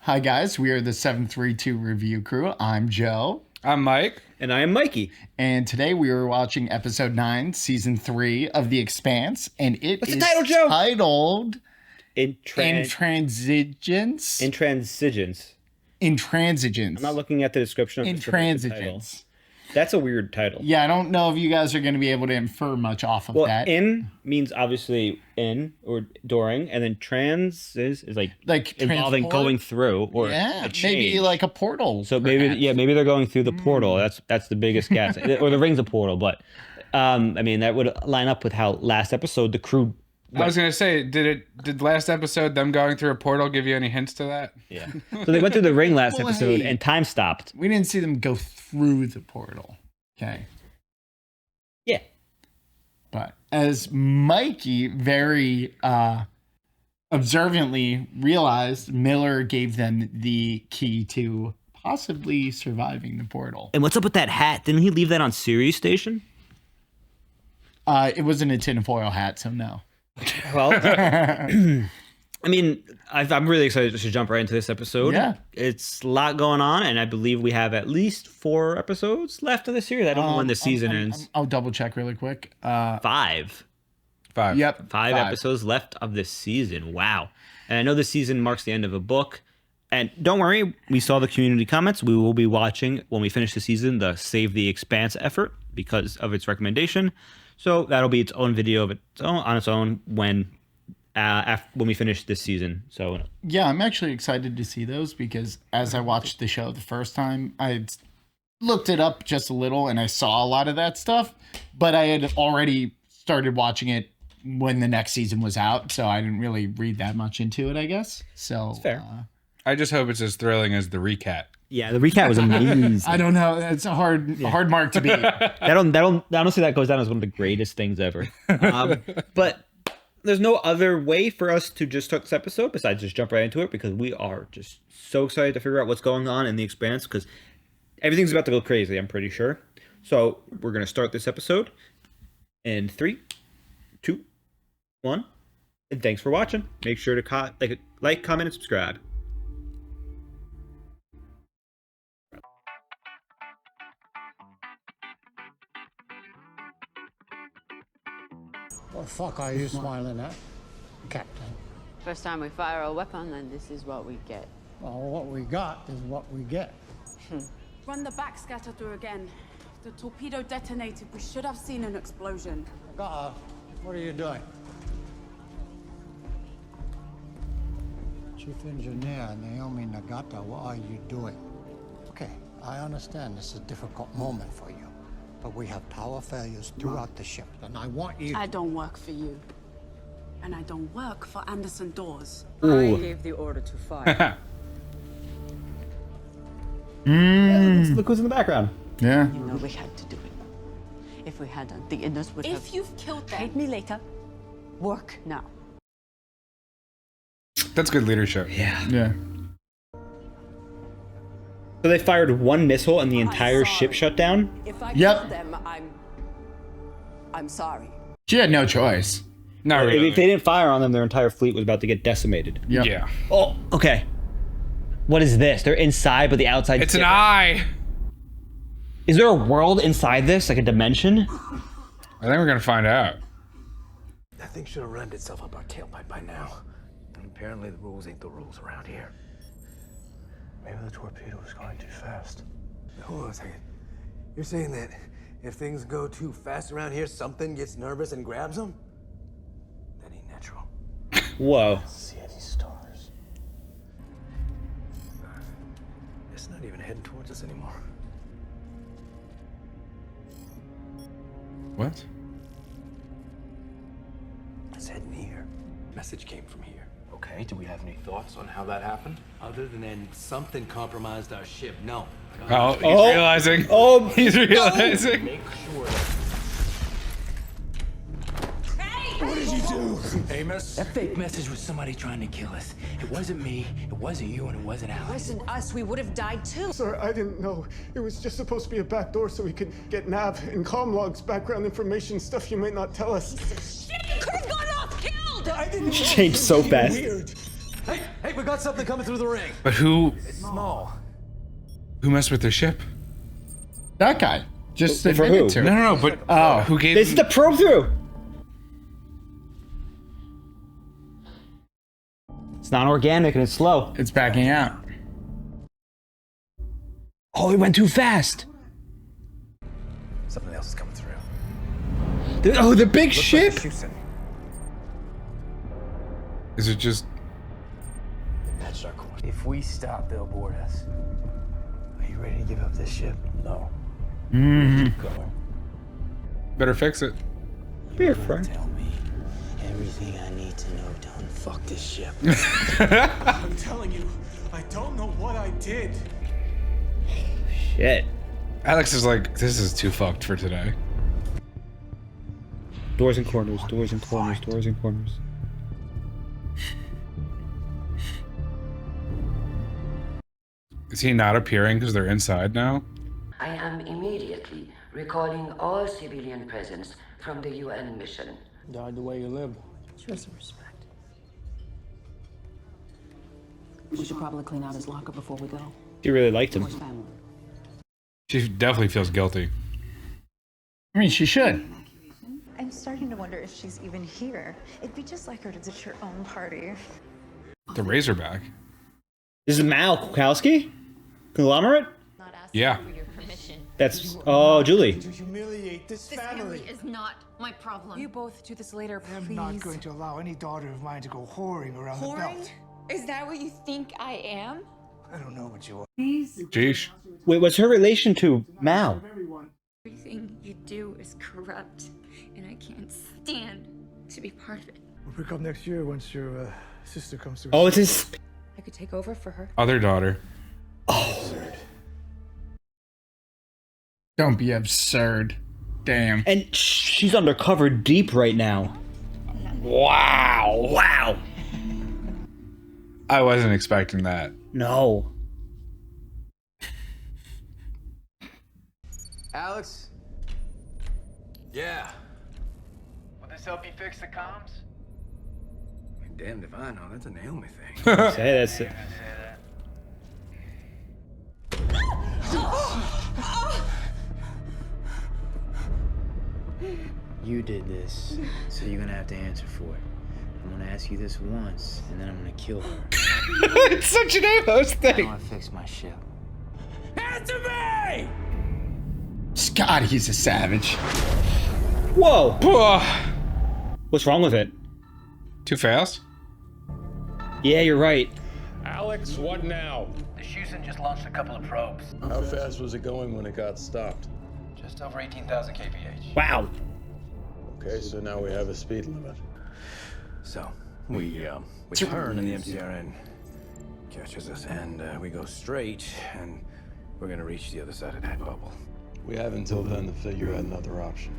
Hi guys, we are the 732 review crew. I'm Joe. I'm Mike. And I am Mikey. And today we are watching episode 9, season 3 of The Expanse. And What's the title, Joe? Titled Intransigence. Intransigence. I'm not looking at the description of the Intransigence. That's a weird title. Yeah, I don't know if you guys are going to be able to infer much off of that. In means obviously in or during, and then trans is like involving transport? going through or Yeah, a change. maybe like a portal. So perhaps. maybe they're going through the portal. That's the biggest guess, or the ring's a portal. But I mean that would line up with how last episode the crew. I was gonna say, did last episode them going through a portal give you any hints to that? Yeah. So they went through the ring last Well, episode, hey. and time stopped. We didn't see them go through the portal. Okay. Yeah. But as Mikey very observantly realized, Miller gave them the key to possibly surviving the portal. And what's up with that hat? Didn't he leave that on Sirius Station? It wasn't a tinfoil hat, so no. Well, I mean, I'm really excited just to jump right into this episode. Yeah. It's a lot going on, and I believe we have at least 4 episodes left of the series. I don't know when the season ends. I'll double check really quick. 5. Yep. 5 episodes left of this season. Wow. And I know this season marks the end of a book. And don't worry, we saw the community comments. We will be watching, when we finish the season, the Save the Expanse effort because of its recommendation. So that'll be its own video of its own, on its own when we finish this season. So Yeah, I'm actually excited to see those because as I watched the show the first time, I looked it up just a little and I saw a lot of that stuff, but I had already started watching it when the next season was out, so I didn't really read that much into it, I guess. So it's fair. I just hope it's as thrilling as the recap. Yeah, the recap was amazing. I don't know. It's a hard mark to beat. Honestly, that goes down as one of the greatest things ever. But there's no other way for us to just start this episode besides just jump right into it because we are just so excited to figure out what's going on in the Expanse because everything's about to go crazy, I'm pretty sure. So we're going to start this episode in 3, 2, 1. And thanks for watching. Make sure to like, comment, and subscribe. What the fuck are you smiling at, Captain? First time we fire a weapon, then this is what we get. Well, what we got is what we get. Run the backscatter through again. The torpedo detonated. We should have seen an explosion. What are you doing? Chief Engineer Naomi Nagata, what are you doing? Okay, I understand this is a difficult moment for you, but we have tower failures throughout the ship, and I want you... I don't work for you. And I don't work for Anderson Doors. I gave the order to fire. Look who's in the background. Yeah. You know we had to do it. If we hadn't, the Inners would have... If you've killed them... Paid me later. Work now. That's good leadership. Yeah. So they fired one missile and the entire ship shut down? If I Yep. killed them, I'm sorry. She had no choice. Not really. If they didn't fire on them, their entire fleet was about to get decimated. Yep. Yeah. Oh, okay. What is this? They're inside, but the outside... It's an eye. Is there a world inside this? Like a dimension? I think we're gonna find out. That thing should have rammed itself up our tailpipe by now. And apparently the rules ain't the rules around here. Maybe the torpedo was going too fast. Hold on a second. You're saying that if things go too fast around here, something gets nervous and grabs them? That ain't natural. Whoa. See any stars? It's not even heading towards us anymore. What? It's heading here. Message came from here. Okay, do we have any thoughts on how that happened? Other than something compromised our ship, no. Oh, he's realizing. Oh, He's realizing. Make sure that... What did you do? Amos? That fake message was somebody trying to kill us. It wasn't me, it wasn't you, and it wasn't Alex. It wasn't us. We would have died too. Sir, I didn't know. It was just supposed to be a back door so we could get nav and comm logs, background information, stuff you might not tell us. Shit, you could have gone off killed! I didn't know. Changed so fast. Weird. Hey, we got something coming through the ring. But who It's small. messed with their ship? That guy. Just For admitted who? to it. No, but who gave This is the probe through. It's not organic and it's slow. It's backing out. Oh, it went too fast. Something else is coming through. The big ship. Is it just... That's our course. If we stop, they'll board us. Are you ready to give up this ship? No. Mm-hmm. Keep going. Better fix it. Be a friend. Tell me everything I need to know to unfuck this ship. I'm telling you, I don't know what I did. Shit. Alex is like, this is too fucked for today. Doors and corners, doors and corners, doors and corners. Is he not appearing because they're inside now? I am immediately recalling all civilian presence from the UN mission. Died the way you live. Show some respect. We should probably clean out his locker before we go. She really liked him. His family. She definitely feels guilty. I mean, she should. I'm starting to wonder if she's even here. It'd be just like her to ditch her own party. The Razorback. This is Mal Kukowski? Conglomerate? Yeah. That's Julie. To humiliate this family. is not my problem. You both do this later, please. I'm not going to allow any daughter of mine to go whoring around the belt. Is that what you think I am? I don't know what you are. Jeesh. Wait, what's her relation to Mal? Everything you do is corrupt, and I can't stand to be part of it. We'll pick up next year once your sister comes through. Oh, it's his... I could take over for her. Other daughter. Don't be absurd. Damn. And she's undercover deep right now. Wow. Wow. I wasn't expecting that. No. Alex? Yeah. Will this help you fix the comms? Damned if I know. That's a Naomi thing. Say that's it. You did this, so you're gonna have to answer for it. I'm gonna ask you this once, and then I'm gonna kill her. It's such an Amos I thing. wanna fix my ship. Answer me! Scott, he's a savage. Whoa. Whoa. What's wrong with it? Too fast? Yeah, you're right. Alex, what now? The Shusen just launched a couple of probes. How fast was it going when it got stopped? Just over 18,000 kph. Wow. Okay, so now we have a speed limit. So, we turn and the MCRN catches us, and we go straight, and we're gonna reach the other side of that bubble. We have until then to figure out another option.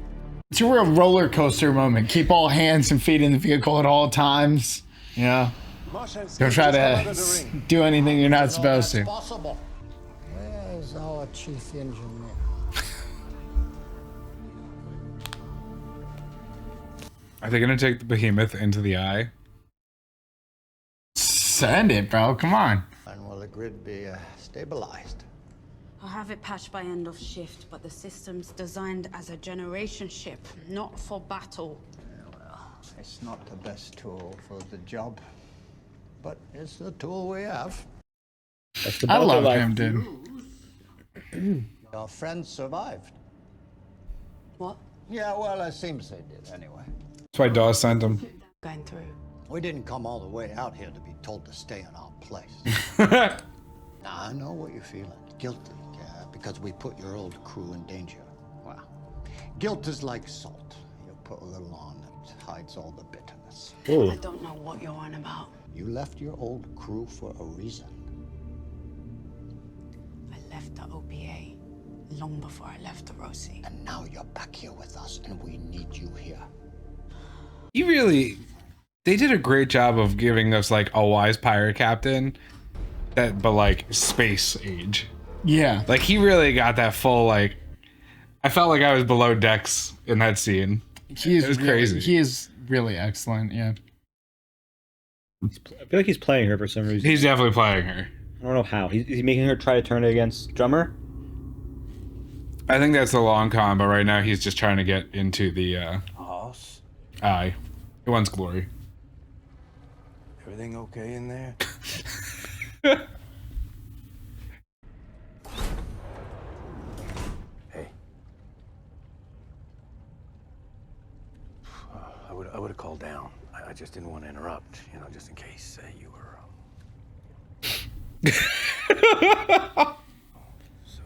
It's a real roller coaster moment. Keep all hands and feet in the vehicle at all times. You know? Don't try to do anything you're not supposed to. Possible. Where's our chief engineer? Are they gonna take the behemoth into the eye? Send it, bro. Come on. And will the grid be stabilized? I'll have it patched by end of shift, but the system's designed as a generation ship, not for battle. Well, it's not the best tool for the job, but it's the tool we have. That's the I love life. him, dude. Your friends survived. What? Yeah, well, it seems they did anyway. That's why Dawes sent him. Going through. We didn't come all the way out here to be told to stay in our place. Now, I know what you're feeling. Guilty, because we put your old crew in danger. Well, guilt is like salt. You put a little on, it hides all the bitterness. Ooh. I don't know what you're on about. You left your old crew for a reason. I left the OPA long before I left the Rosie. And now you're back here with us, and we need you here. You really... They did a great job of giving us, like, a wise pirate captain, but, like, space age. Yeah. Like, he really got that full, like... I felt like I was below decks in that scene. He is It was really, crazy. He is really excellent, yeah. I feel like he's playing her for some reason. He's definitely playing her. I don't know how. Is he making her try to turn it against Drummer? I think that's the long con, but right now he's just trying to get into the Hoss, eye. He wants glory. everything okay in there? Hey. I would have called down. I just didn't want to interrupt, you know, just in case you were. So,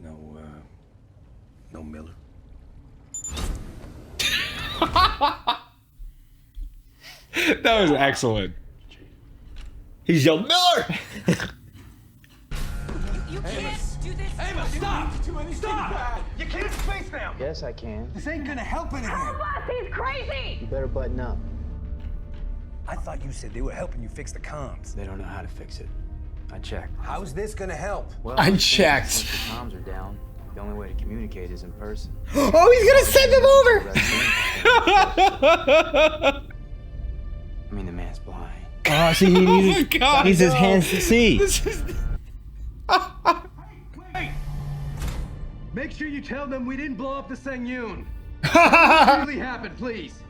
no Miller. That was excellent. He's yelled, Miller! You can't do this. Amos, stop! Stop! You can't space now! Yes, I can. This ain't gonna help anything. He's crazy. You better button up. I thought you said they were helping you fix the comms. They don't know how to fix it. I checked. How's this gonna help? Well, I think checked. Once the comms are down, the only way to communicate is in person. Oh, he's gonna send him over! I mean, the man's blind. Oh, see, he needs his hands to see. Wait! Make sure you tell them we didn't blow up the Sangyun. What really happened, please?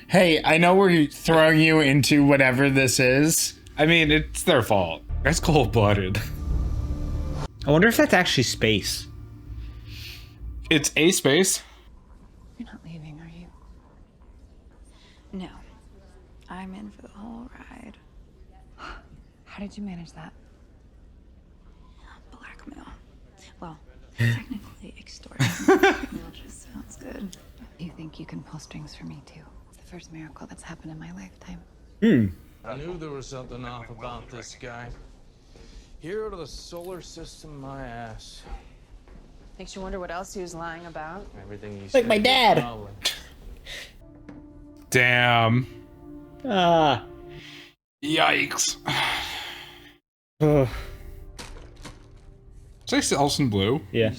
Hey, I know we're throwing you into whatever this is. I mean, it's their fault. That's cold-blooded. I wonder if that's actually space. It's a space. You're not leaving, are you? No. I'm in for the whole ride. How did you manage that? Blackmail. Well, technically extortion. Blackmail just sounds good. You think you can pull strings for me too? It's the first miracle that's happened in my lifetime. I knew there was something off about this guy. Hero to the solar system, my ass. Makes you wonder what else he was lying about. Everything you Like my dad. Damn. Ah. Yikes. Is that Elson Blue? Yeah.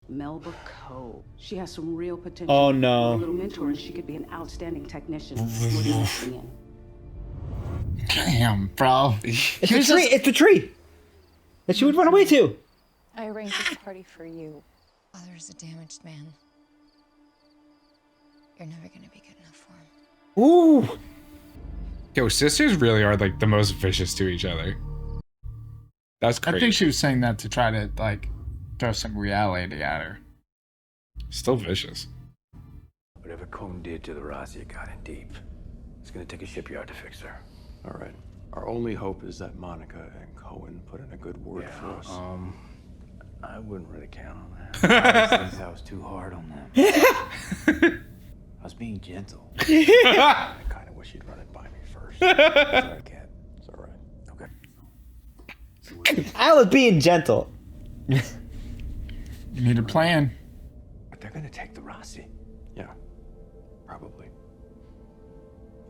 Melba Cole. She has some real potential. Oh, no. A little mentor, and she could be an outstanding technician. What are you investing in? Damn, bro. It's the tree. It's the tree that she would run away to. I arranged this party for you. Father is a damaged man. You're never gonna be good enough for him. Ooh. Yo, sisters really are like the most vicious to each other. That's crazy. I think she was saying that to try to like throw some reality at her. Still vicious. Whatever Cone did to the Razzia got in deep. It's gonna take a shipyard to fix her. All right. Our only hope is that Monica and Cohen put in a good word for us. I wouldn't really count on that. I was too hard on them. I was being gentle. I kind of wish you'd run it by me first. Sorry, Cat. It's all right. Okay. I was being gentle. You need a plan. But they're gonna take the Rossi. Yeah, probably.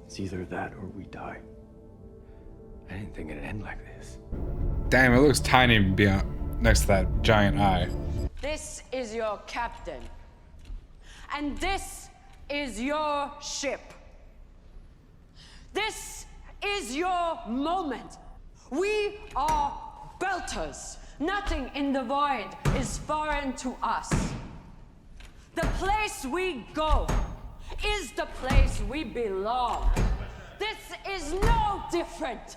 It's either that or we die. I didn't think it'd end like this. Damn, it looks tiny beyond next to that giant eye. This is your captain. And this is your ship. This is your moment. We are belters. Nothing in the void is foreign to us. The place we go is the place we belong. This is no different.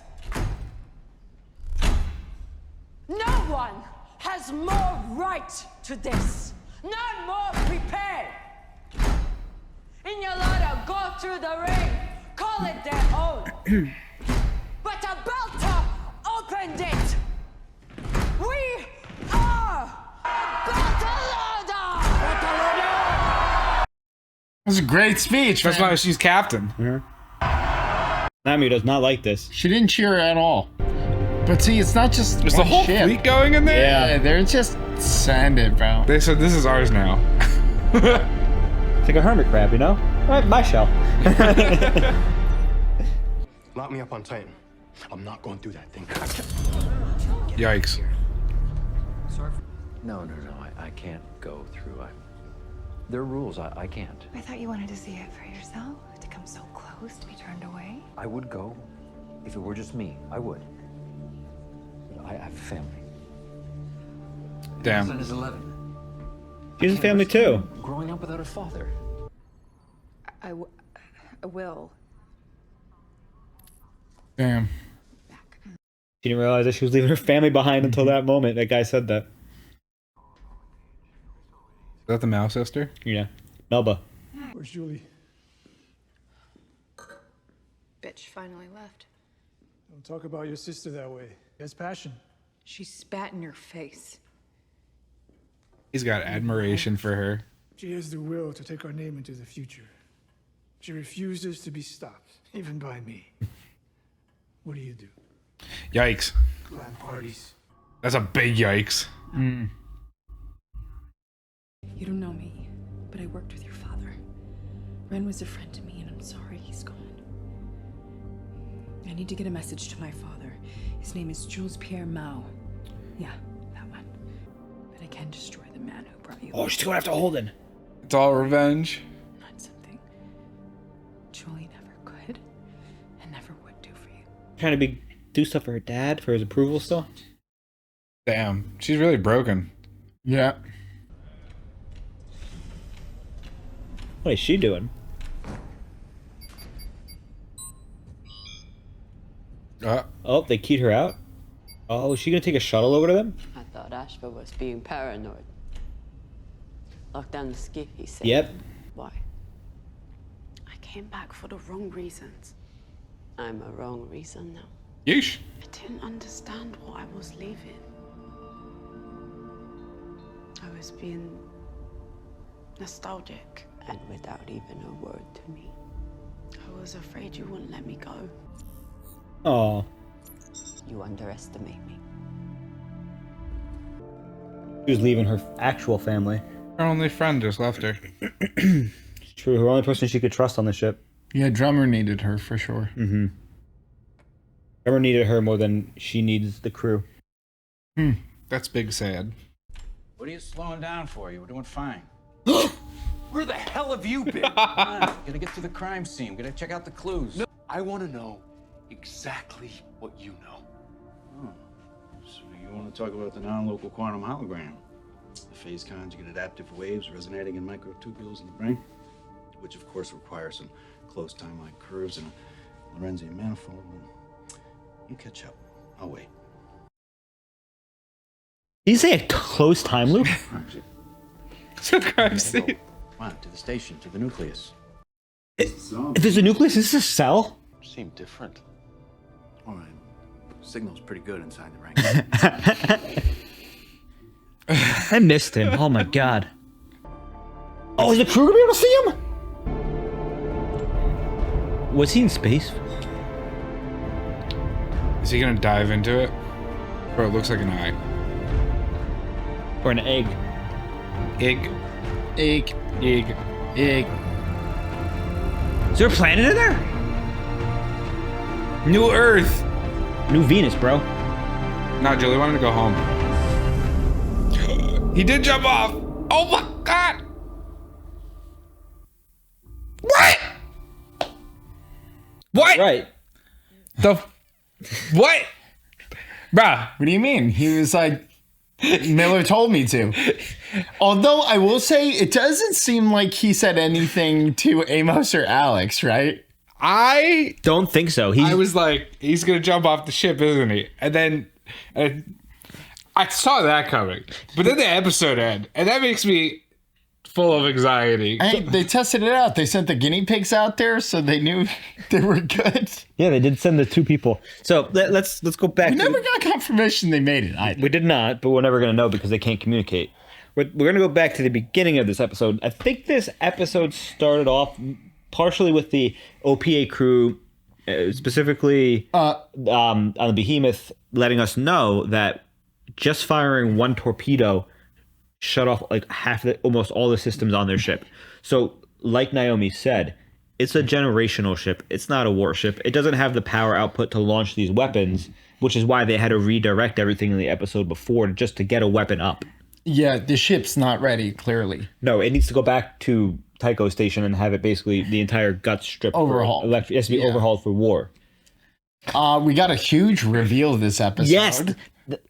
No one has more right to this. None more prepared. In your ladder, go through the ring, call it their own. But a belter opened it. We are That's a great speech. That's man. why she's captain. Nami does not like this. She didn't cheer at all. But see, it's not just There's the one whole ship. fleet going in there? Yeah, they're just send it, bro. They said this is ours now. It's like a hermit crab, you know? Right, my shell. Lock me up on Titan. I'm not going through that thing. Yikes. No, I can't go through. their rules. I can't. I thought you wanted to see it for yourself, to come so close to be turned away. I would go. If it were just me, I would. I have a family. Damn. My son is 11. She has a family too. Growing up without a father. I will. Damn. She didn't realize that she was leaving her family behind until that moment. That guy said that. Is that the Mao sister? Yeah. Melba. Where's Julie? Bitch finally left. Don't talk about your sister that way. She has passion. She spat in your face. He's got admiration for her. She has the will to take our name into the future. She refuses to be stopped, even by me. What do you do? Yikes. Plan parties. That's a big yikes. Mm. You don't know me, but I worked with your father. Ren was a friend to me, and I'm sorry he's gone. I need to get a message to my father. His name is Jules Pierre Mao. Yeah, that one. But I can destroy the man who brought you. Oh, she's going after Holden. It's all revenge. Not something Julie never could and never would do for you. Trying to do stuff for her dad, for his approval still. Damn, she's really broken. Yeah. What is she doing? Oh, they keyed her out? Oh, is she gonna take a shuttle over to them? I thought Ashford was being paranoid. Lock down the skiff, he said. Yep. Why? I came back for the wrong reasons. I'm a wrong reason now. Yeesh. I didn't understand what I was leaving. I was being nostalgic. And without even a word to me. I was afraid you wouldn't let me go. Oh. You underestimate me. She was leaving her actual family. Her only friend just left her. It's true. Her only person she could trust on the ship. Yeah, Drummer needed her for sure. Mm-hmm. Drummer needed her more than she needs the crew. That's big sad. What are you slowing down for? You were doing fine. Where the hell have you been? Gotta get to the crime scene. Gotta check out the clues. No, I want to know exactly what you know. Oh. So you want to talk about the non-local quantum hologram? The phase conjugate adaptive waves resonating in microtubules in the brain, which of course require some close time-like curves and a Lorentzian manifold. You catch up. I'll wait. Did you say a close time loop? Crime scene. Come on, to the station, to the nucleus. If there's a nucleus, is this a cell? Seem different. All right. Signal's pretty good inside the ring. I missed him. Oh my god. Oh, is the crew gonna be able to see him? Was he in space? Is he gonna dive into it? Bro, it looks like an eye. Or an egg. Egg. Egg. Egg. Egg. Is there a planet in there? New Earth. New Venus, bro. Nah, Julie wanted to go home. He did jump off. Oh my god. What? What? Right. What? Bruh. What do you mean? He was like, Miller told me to. Although I will say, it doesn't seem like he said anything to Amos or Alex, right? I don't think so. I was like, he's gonna jump off the ship, isn't he? And then I saw that coming. But then the episode ended, and that makes me full of anxiety. Hey, they tested it out. They sent the guinea pigs out there, so they knew they were good. Yeah, they did send the two people. So let's go back. We never got confirmation they made it either. We did not, but we're never going to know because they can't communicate. We're going to go back to the beginning of this episode. I think this episode started off partially with the OPA crew, specifically on the Behemoth, letting us know that just firing one torpedo shut off like almost all the systems on their ship. So, like Naomi said, it's a generational ship. It's not a warship. It doesn't have the power output to launch these weapons, which is why they had to redirect everything in the episode before just to get a weapon up. Yeah, the ship's not ready, clearly. No, it needs to go back to Tycho Station and have it basically the entire gut stripped. Overhauled. It has to be overhauled for war. We got a huge reveal this episode. Yes,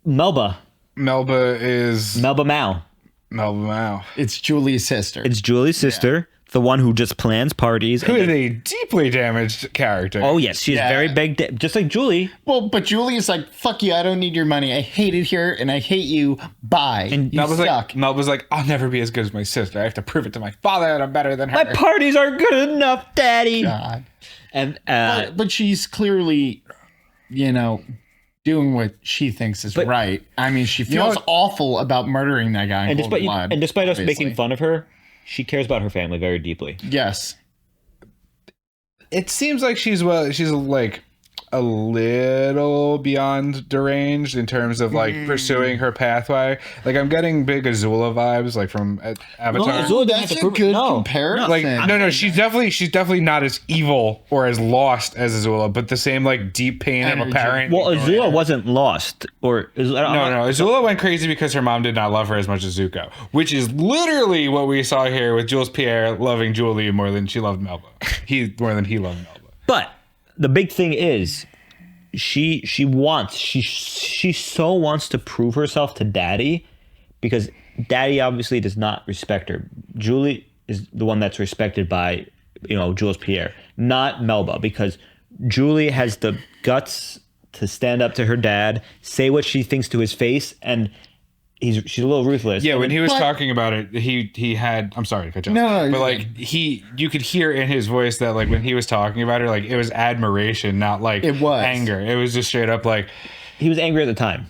Melba. Melba is Melba Mao. Melba Mao. It's Julie's sister. It's Julie's sister, the one who just plans parties. Who is a deeply damaged character. Oh yes, she's very big, just like Julie. Well, but Julie is like, "Fuck you! I don't need your money. I hate it here, and I hate you. Bye." And you Melba's like, "I'll never be as good as my sister. I have to prove it to my father that I'm better than her. My parties are good enough, Daddy." God. And but she's clearly, doing what she thinks is right. I mean, she feels awful about murdering that guy. And despite us making fun of her, she cares about her family very deeply. Yes. It seems like she's like a little beyond deranged in terms of like pursuing her pathway. Like I'm getting big Azula vibes, like from Avatar. No, Azula That's a good comparison. Like no, she's definitely not as evil or as lost as Azula, but the same like deep pain of a parent. Well, Azula wasn't lost, or Azula went crazy because her mom did not love her as much as Zuko, which is literally what we saw here with Jules Pierre loving Julie more than she loved Melba. More than he loved Melba. But the big thing is, she so wants to prove herself to Daddy, because Daddy obviously does not respect her. Julie is the one that's respected by, Jules Pierre, not Melba, because Julie has the guts to stand up to her dad, say what she thinks to his face, and she's a little ruthless. Yeah, when he was talking about it, he had. I'm sorry to cut you off. No, but like you could hear in his voice that like when he was talking about her, like it was admiration, not like it was anger. It was just straight up like he was angry at the time.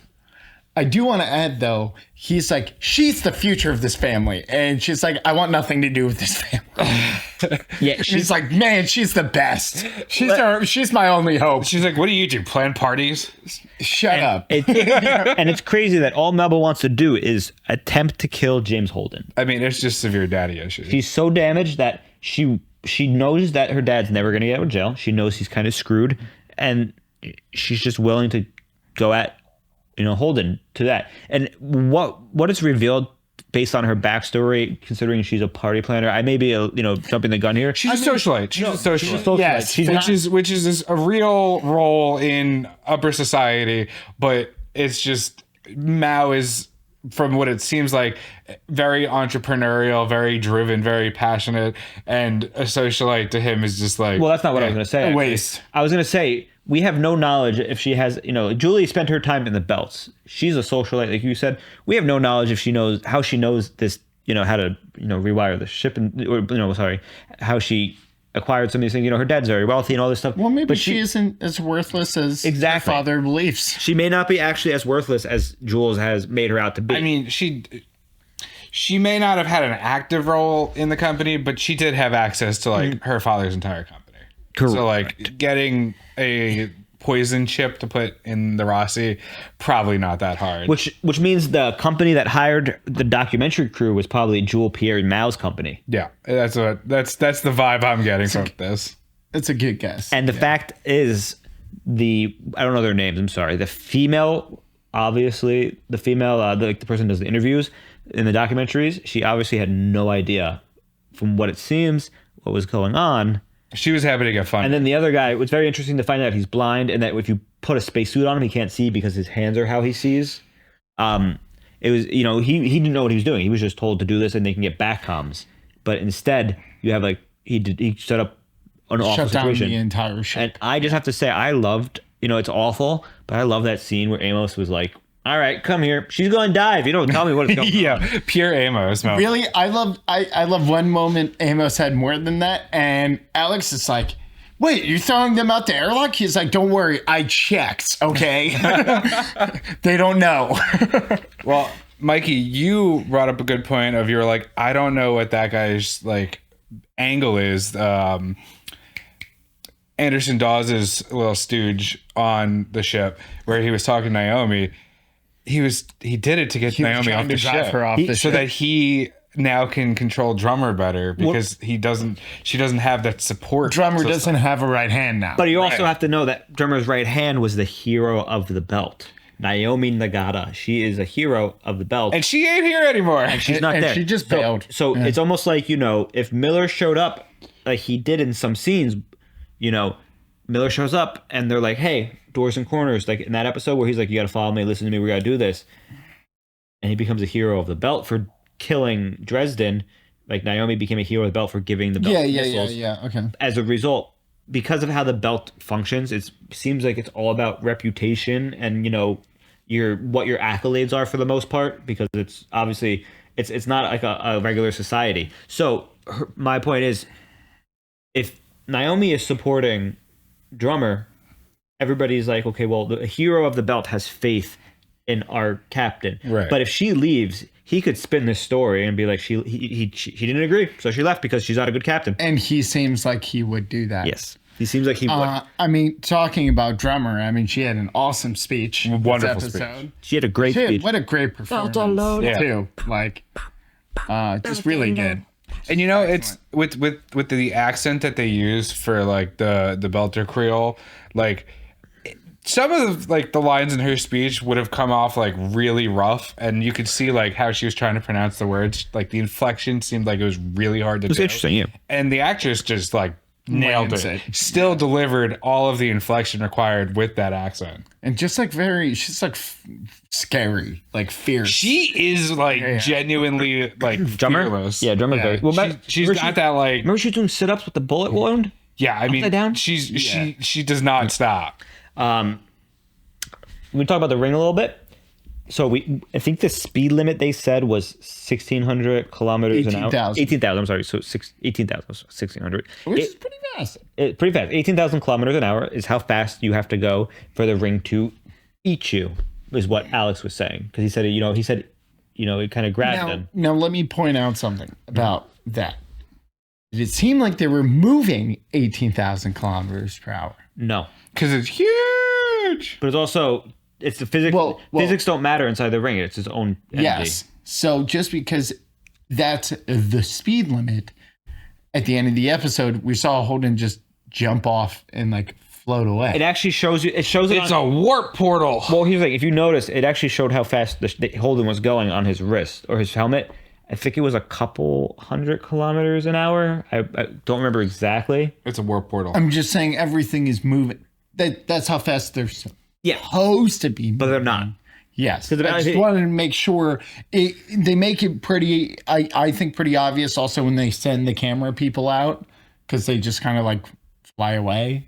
I do want to add though, he's like, she's the future of this family, and she's like, I want nothing to do with this family. Yeah, she's like, man, she's the best. She's my only hope. She's like, what do? Plan parties? Shut up. And it's crazy that all Melba wants to do is attempt to kill James Holden. I mean, it's just severe daddy issues. She's so damaged that she knows that her dad's never going to get out of jail. She knows he's kind of screwed, and she's just willing to go at Holden to that. And what is revealed based on her backstory, considering she's a party planner, I may be jumping the gun here. She's a socialite. She's a socialite. Yes, which is a real role in upper society, but it's just Mao is, from what it seems like, very entrepreneurial, very driven, very passionate, and a socialite to him is just like, well, that's not what I was going to say. A waste. I was going to say, we have no knowledge if she has, Julie spent her time in the belts. She's a socialite, like you said. We have no knowledge if she knows this, how to, rewire the ship, how she acquired some of these things. Her dad's very wealthy and all this stuff. Well, maybe she isn't as worthless as her father believes. She may not be actually as worthless as Jules has made her out to be. I mean, she may not have had an active role in the company, but she did have access to like her father's entire company. Correct. So like getting a poison chip to put in the Rossi, probably not that hard. Which means the company that hired the documentary crew was probably Jules Pierre Mao's company. Yeah, that's the vibe I'm getting from this. It's a good guess. And the fact is, I don't know their names. I'm sorry. The female, obviously, the person who does the interviews in the documentaries, she obviously had no idea, from what it seems, what was going on. She was happy to get fun. And then the other guy, it was very interesting to find out he's blind, and that if you put a spacesuit on him, he can't see because his hands are how he sees. It was, he didn't know what he was doing. He was just told to do this and they can get back comms. But instead, you have he set up an awful situation. Shut down the entire ship. And I just have to say, I loved, it's awful, but I love that scene where Amos was like, all right, come here. She's going to die if you don't tell me what it's going to Yeah, pure Amos. Man. Really, I love one moment Amos had more than that, and Alex is like, wait, you're throwing them out the airlock? He's like, don't worry, I checked, okay? They don't know. Well, Mikey, you brought up a good point of, you were like, I don't know what that guy's like angle is. Anderson Dawes' little stooge on the ship where he was talking to Naomi. He did it to get Naomi off the ship, so that he now can control Drummer better, because she doesn't have that support. Drummer doesn't have a right hand now. But you also have to know that Drummer's right hand was the hero of the belt. Naomi Nagata. She is a hero of the belt. And she ain't here anymore. And she's not there. She just bailed. So it's almost like, if Miller showed up like he did in some scenes, Miller shows up and they're like, hey, doors and corners. Like in that episode where he's like, you got to follow me, listen to me, we got to do this. And he becomes a hero of the belt for killing Dresden. Like Naomi became a hero of the belt for giving the belt missiles. Yeah. Okay. As a result, because of how the belt functions, it seems like it's all about reputation and what your accolades are for the most part. Because it's obviously it's not like a regular society. So my point is, if Naomi is supporting Drummer, everybody's like, okay, well, the hero of the belt has faith in our captain. Right. But if she leaves, he could spin this story and be like, she didn't agree, so she left because she's not a good captain. And he seems like he would do that. Yes, he seems like he would. I mean, talking about Drummer, I mean, she had an awesome speech. Wonderful this episode. Speech. She had a great speech. What a great performance too. Like, just really good. And it's with the accent that they use for like the Belter Creole, like some of the lines in her speech would have come off like really rough, and you could see like how she was trying to pronounce the words. Like the inflection seemed like it was really hard to do. It was interesting, yeah. And the actress just like nailed it. Still delivered all of the inflection required with that accent. And just like she's like scary, like fierce. She is like genuinely like Drummer? fearless. Yeah, Drummer's very. Well, she's got that like. Remember she was doing sit-ups with the bullet wound? Yeah, I mean, down? she does not stop. We talk about the ring a little bit. So I think the speed limit they said was 1,600 kilometers an hour. 18,000. I'm sorry. So 18,000, 1,600. Which is pretty fast. Pretty fast. 18,000 kilometers an hour is how fast you have to go for the ring to eat you, is what Alex was saying. Because he said, it kind of grabbed him. Now, let me point out something about that. It seemed like they were moving 18,000 kilometers per hour. No. Because it's huge. But it's also, it's the physics. Physics don't matter inside the ring. It's its own entity. Yes. So just because that's the speed limit, at the end of the episode, we saw Holden just jump off and like float away. It actually shows you. It's a warp portal. Well, he was like, if you notice, it actually showed how fast the Holden was going on his wrist or his helmet. I think it was a couple 100 kilometers an hour. I don't remember exactly. It's a warp portal. I'm just saying everything is moving. That's how fast they're supposed to be moving. But they're not. Yes. I just wanted to make sure they make it pretty, I think pretty obvious also when they send the camera people out, because they just kind of like fly away,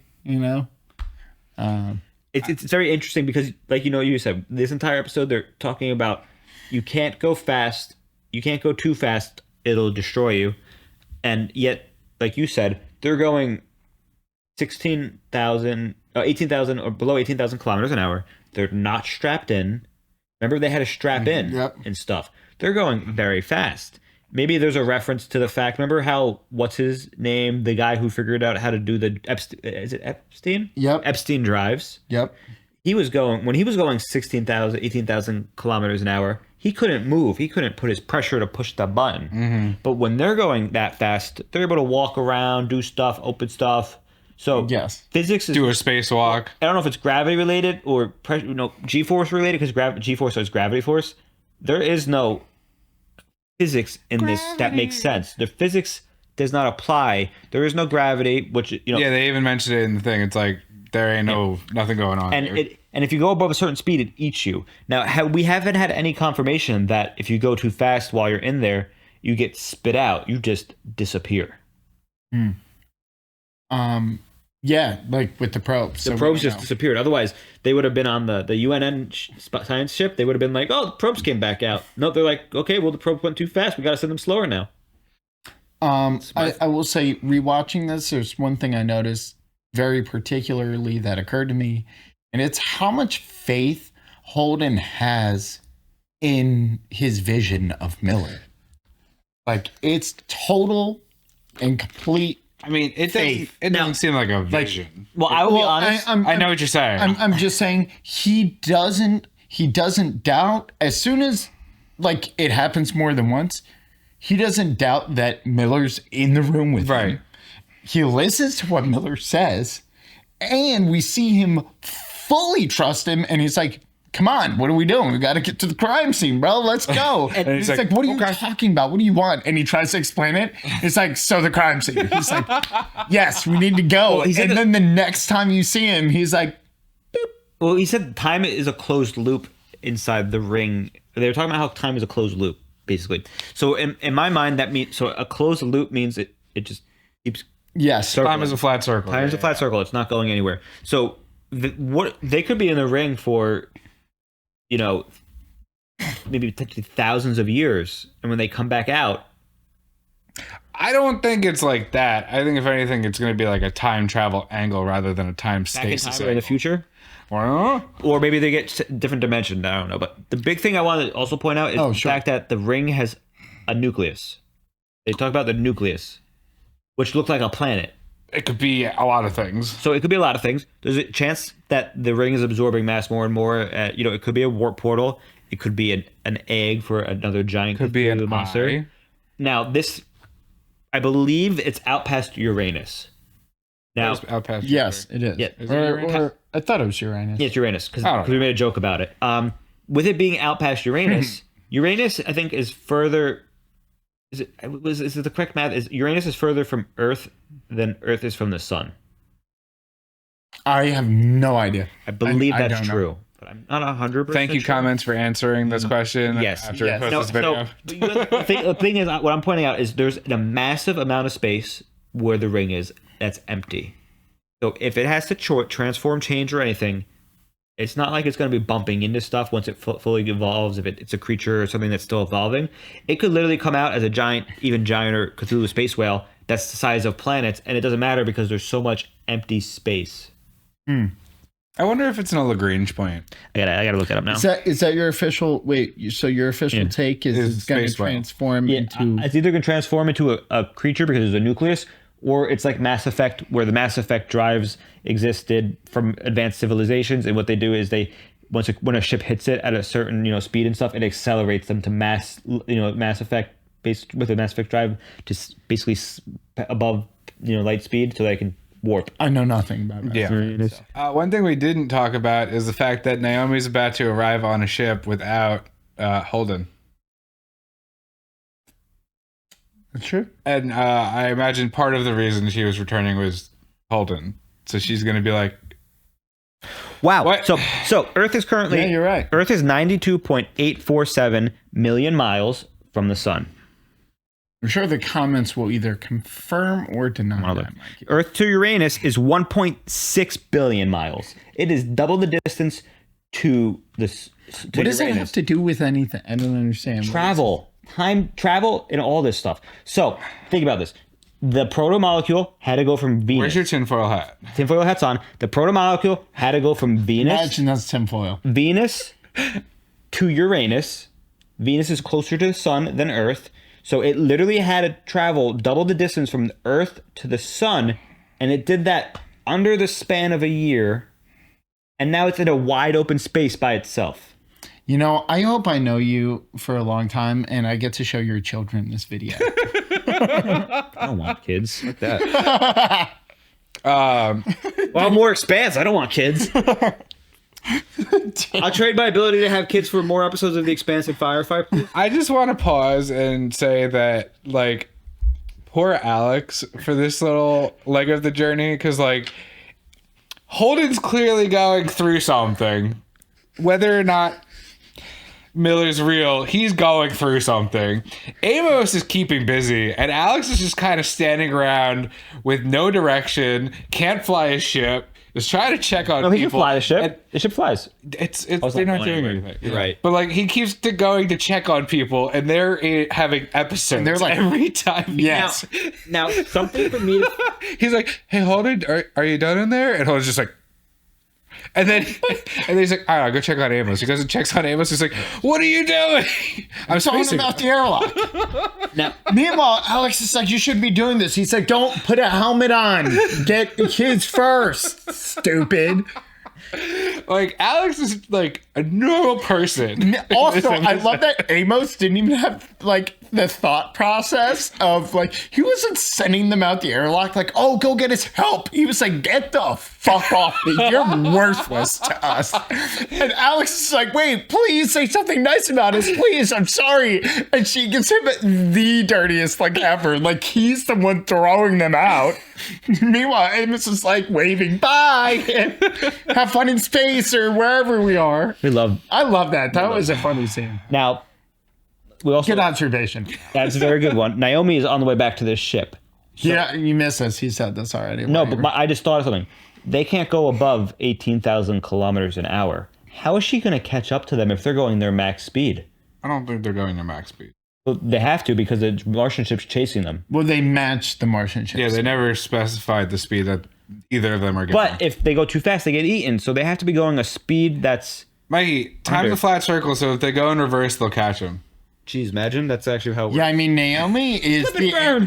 It's very interesting because, like you said, this entire episode they're talking about you can't go fast. You can't go too fast. It'll destroy you. And yet, like you said, they're going 18,000 or below 18,000 kilometers an hour. They're not strapped in. Remember, they had to strap in and stuff. They're going very fast. Maybe there's a reference to the fact. Remember how, what's his name? The guy who figured out how to do the is it Epstein? Yep. Epstein drives. Yep. When he was going 16,000, 18,000 kilometers an hour, he couldn't move. He couldn't put his pressure to push the button. Mm-hmm. But when they're going that fast, they're able to walk around, do stuff, open stuff. So physics is do a spacewalk. I don't know if it's gravity related or G-force related, because G-force is gravity force. There is no physics in this that makes sense. The physics does not apply. There is no gravity, which Yeah, they even mentioned it in the thing. It's like there ain't nothing going on. And if you go above a certain speed, it eats you. Now, we haven't had any confirmation that if you go too fast while you're in there, you get spit out. You just disappear. Yeah, like with the probes. The probes just disappeared. Otherwise, they would have been on the UNN science ship. They would have been like, oh, the probes came back out. No, they're like, okay, well, the probes went too fast. We got to send them slower now. I will say, rewatching this, there's one thing I noticed very particularly that occurred to me, and it's how much faith Holden has in his vision of Miller. Like, it's total and complete. I mean, it doesn't seem like a vision. Well, I will be honest. I know what you're saying. I'm just saying he doesn't doubt, as soon as like it happens more than once, he doesn't doubt that Miller's in the room with him. He listens to what Miller says, and we see him fully trust him, and he's like, come on, what are we doing? We got to get to the crime scene, bro. Let's go. And he's like, what are you talking about? What do you want? And he tries to explain it. It's like, so the crime scene. He's like, yes, we need to go. Well, and then the next time you see him, he's like, boop. Well, he said time is a closed loop inside the ring. They were talking about how time is a closed loop, basically. So in my mind, that means, so a closed loop means it just keeps. Yes. Circling. Time is a flat circle. Time is a flat circle. It's not going anywhere. So what they could be in the ring for, you know, maybe potentially thousands of years, and when they come back out, I don't think it's like that. I think if anything, it's going to be like a time travel angle rather than a time stasis in the future. Or maybe they get different dimension. I don't know. But the big thing I want to also point out is the fact that the ring has a nucleus. They talk about the nucleus, which looked like a planet. It could be a lot of things. So it could be a lot of things. There's a chance that the ring is absorbing mass more and more. You know, it could be a warp portal. It could be an egg for another giant. Could be a monster. eye. Now this, I believe it's out past Uranus. Now, out past yes, it is. Yeah. Is it Uranus? I thought it was Uranus. Yeah, it's Uranus because we made a joke about it. With it being out past Uranus, Uranus I think is further. Is it the correct math? Is Uranus is further from Earth than Earth is from the Sun? I have no idea. I believe that's true, but I'm not 100%. Thank you, sure. comments, for answering this question. Yes. After we post this video. The thing is, what I'm pointing out is there's a massive amount of space where the ring is that's empty. So if it has to transform, change, or anything, it's not like it's going to be bumping into stuff once it fully evolves. If it's a creature or something that's still evolving, it could literally come out as a giant, even gianter Cthulhu space whale that's the size of planets, and it doesn't matter because there's so much empty space. I wonder if it's an Lagrange point. I gotta look that up now. Is that your official? Wait, so your official take is it's going to transform into? It's either going to transform into a creature because there's a nucleus, or it's like Mass Effect, where the Mass Effect drives existed from advanced civilizations, and what they do is when a ship hits it at a certain speed and stuff, it accelerates them to Mass Effect based with a Mass Effect drive to basically above light speed, so they can warp. I know nothing about that. Yeah. One thing we didn't talk about is the fact that Naomi's about to arrive on a ship without Holden. That's true. And I imagine part of the reason she was returning was Holden. So she's going to be like, wow. What? So Earth is currently... Yeah, you're right. Earth is 92.847 million miles from the sun. I'm sure the comments will either confirm or deny that, Mikey. Earth to Uranus is 1.6 billion miles. It is double the distance to this. What does it have to do with anything? I don't understand. Travel. Time travel and all this stuff. So think about this. The proto-molecule had to go from Venus. Where's your tinfoil hat? Tinfoil hat's on. The proto-molecule had to go from Venus. Imagine that's tinfoil. Venus to Uranus. Venus is closer to the sun than Earth. So it literally had to travel double the distance from the Earth to the sun. And it did that under the span of a year. And now it's in a wide open space by itself. I hope I know you for a long time and I get to show your children this video. I don't want kids like that. Well, more Expanse. I don't want kids. I'll trade my ability to have kids for more episodes of The Expanse and Firefly. I just want to pause and say that, poor Alex for this little leg of the journey, because, Holden's clearly going through something. Whether or not Miller's real, he's going through something. Amos is keeping busy, and Alex is just kind of standing around with no direction, can't fly his ship, is trying to check on people. He can fly the ship. The ship flies. They're not doing anything. You're right. But he keeps going to check on people, and they're having episodes. And they're every time. Yes. Now something for me. He's like, "Hey, Holden, are you done in there?" And Holden's just like. And then he's like, all right, I'll go check on Amos. He goes and checks on Amos. He's like, what are you doing? I'm talking about the airlock. Now, meanwhile, Alex is like, you shouldn't be doing this. He's like, don't put a helmet on. Get the kids first, stupid. Alex is a normal person. Also, I love that Amos didn't even have like the thought process of like he wasn't sending them out the airlock like, oh, go get us help. He was like, get the fuck off me. You're worthless to us. And Alex is like, wait, please say something nice about us, please. I'm sorry. And she gives him the dirtiest like ever. Like he's the one throwing them out. Meanwhile, Amos is like waving, bye. Have fun in space or wherever we are. I love that. That was a funny scene. Now, we also good observation. That's a very good one. Naomi is on the way back to this ship. So, yeah, you missed this. He said this already. No, but I just thought of something. They can't go above 18,000 kilometers an hour. How is she going to catch up to them if they're going their max speed? I don't think they're going their max speed. Well, they have to because the Martian ship's chasing them. Well, they match the Martian ship. Yeah, they never specified the speed that either of them are going. But if they go too fast, they get eaten. So they have to be going a speed that's... Mikey, time's a flat circle, so if they go in reverse, they'll catch them. Jeez, imagine that's actually how it works. Yeah, I mean, Naomi is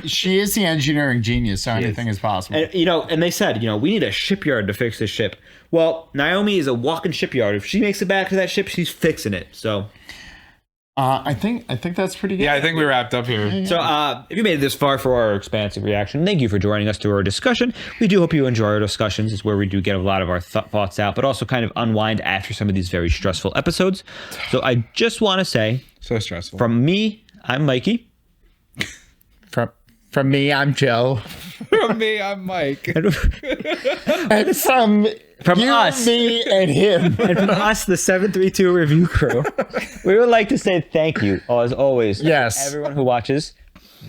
she is the engineering genius, so anything is possible. And, and they said, we need a shipyard to fix this ship. Well, Naomi is a walking shipyard. If she makes it back to that ship, she's fixing it. So... I think that's pretty good. Yeah, I think we wrapped up here. So if you made it this far for our expansive reaction, thank you for joining us to our discussion. We do hope you enjoy our discussions. It's where we do get a lot of our thoughts out, but also kind of unwind after some of these very stressful episodes. So I just want to say, so stressful. From me, I'm Mikey. From me, I'm Joe. From me, I'm Mike. And from you, us, me, and him. And from us, the 732 review crew, we would like to say thank you, as always. Yes. Everyone who watches,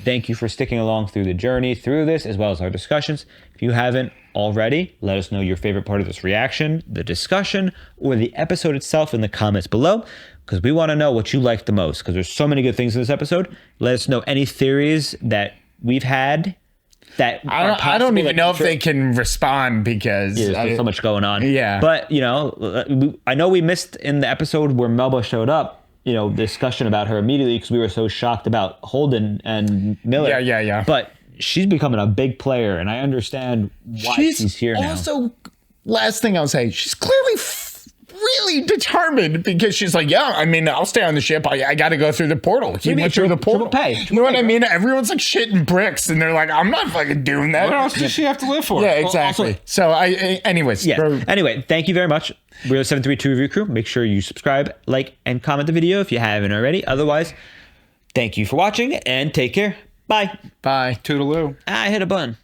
thank you for sticking along through the journey through this, as well as our discussions. If you haven't already, let us know your favorite part of this reaction, the discussion, or the episode itself in the comments below, because we want to know what you like the most, because there's so many good things in this episode. Let us know any theories that we've had that I don't even know if they can respond because there's so much going on. Yeah. But, I know we missed in the episode where Melba showed up, discussion about her immediately because we were so shocked about Holden and Miller. Yeah. But she's becoming a big player, and I understand why she's here now. Also, last thing I'll say, she's clearly really determined because she's like, yeah, I mean, I'll stay on the ship. I got to go through the portal. He went through the portal. You know what I mean? Everyone's like shitting bricks, and they're like, I'm not fucking doing that. What else does she have to live for? Yeah, exactly. Anyways. Yeah. Anyway, thank you very much. We're the 732 Review Crew. Make sure you subscribe, like, and comment the video if you haven't already. Otherwise, thank you for watching, and take care. Bye. Bye. Toodaloo. I hit a button.